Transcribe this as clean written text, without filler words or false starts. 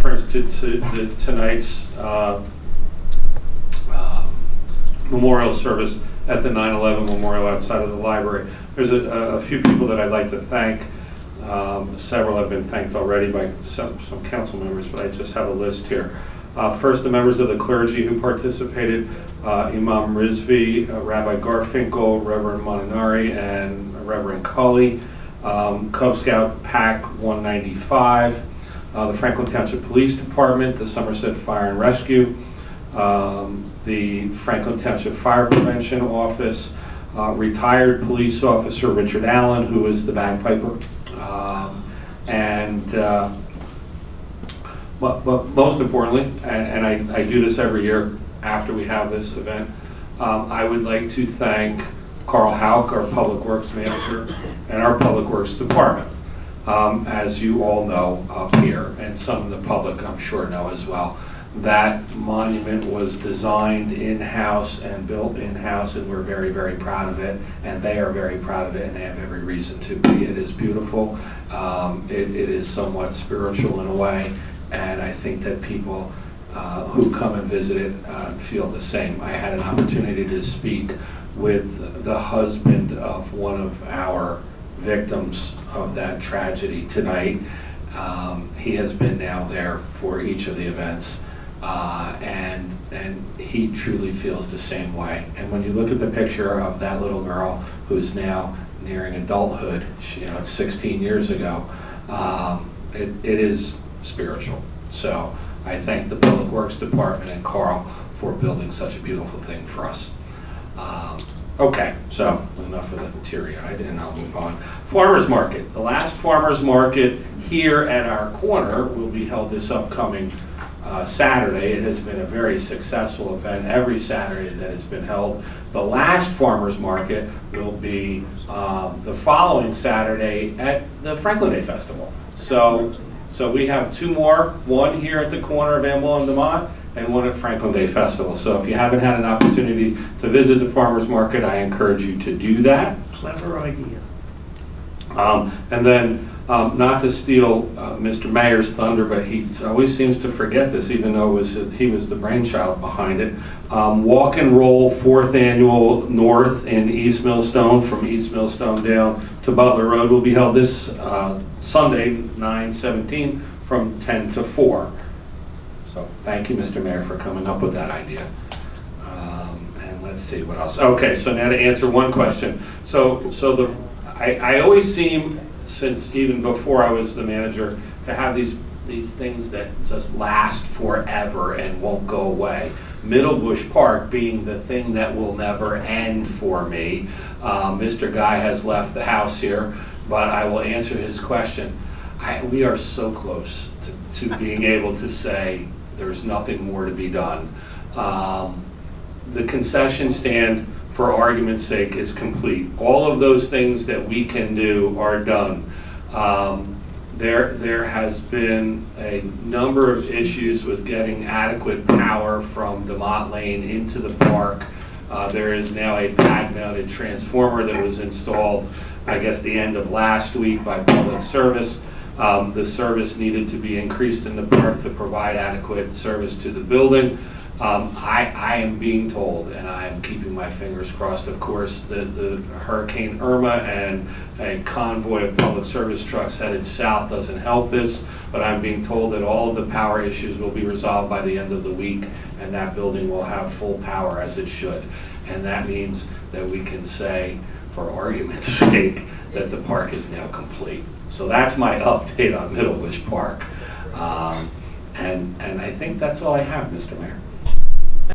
reference to tonight's memorial service at the 9/11 memorial outside of the library. There's a few people that I'd like to thank. Several have been thanked already by some council members, but I just have a list here. First, the members of the clergy who participated, Imam Rizvi, Rabbi Garfinkel, Reverend Molinari, and Reverend Cully, Cub Scout Pack 195, the Franklin Township Police Department, the Somerset Fire and Rescue, the Franklin Township Fire Prevention Office, retired police officer Richard Allen, who is the bagpiper, but most importantly, and I do this every year after we have this event, I would like to thank Carl Hauk, our Public Works Manager, and our Public Works Department. As you all know up here, and some of the public I'm sure know as well, that monument was designed in-house and built in-house, and we're very, very proud of it, and they are very proud of it, and they have every reason to be. It is beautiful. It is somewhat spiritual in a way, and I think that people who come and visit it feel the same. I had an opportunity to speak with the husband of one of our victims of that tragedy tonight. He has been now there for each of the events, and he truly feels the same way. And when you look at the picture of that little girl who's now nearing adulthood, it's 16 years ago, it is spiritual. So I thank the Public Works Department and Carl for building such a beautiful thing for us. Okay, so enough of the teary-eyed, and I'll move on. Farmers Market. The last Farmers Market here at our corner will be held this upcoming Saturday. It has been a very successful event every Saturday that it's been held. The last Farmers Market will be the following Saturday at the Franklin Day Festival. So we have two more, one here at the corner of Amwell and Demont, and one at Franklin Day Festival. So if you haven't had an opportunity to visit the farmers market, I encourage you to do that. Clever idea. And then, not to steal Mr. Mayor's thunder, but he always seems to forget this, even though he was the brainchild behind it. Walk and Roll 4th Annual North in East Millstone, from East Millstone down to Butler Road, will be held this Sunday, 9/17, from 10 to 4. So thank you, Mr. Mayor, for coming up with that idea. And let's see what else. Okay, so now to answer one question. I always seem, since even before I was the manager, to have these things that just last forever and won't go away. Middle Bush Park being the thing that will never end for me. Mr. Guy has left the house here, but I will answer his question. We are so close to being able to say there's nothing more to be done. The concession stand, for argument's sake, is complete. All of those things that we can do are done. There has been a number of issues with getting adequate power from DeMott Lane into the park. There is now a pad-mounted transformer that was installed, I guess, the end of last week by Public Service. The service needed to be increased in the park to provide adequate service to the building. I am being told, and I am keeping my fingers crossed, of course, that the Hurricane Irma and a convoy of public service trucks headed south doesn't help this, but I'm being told that all of the power issues will be resolved by the end of the week, and that building will have full power as it should. And that means that we can say, for argument's sake, that the park is now complete. So that's my update on Middle Bush Park. And I think that's all I have, Mr. Mayor.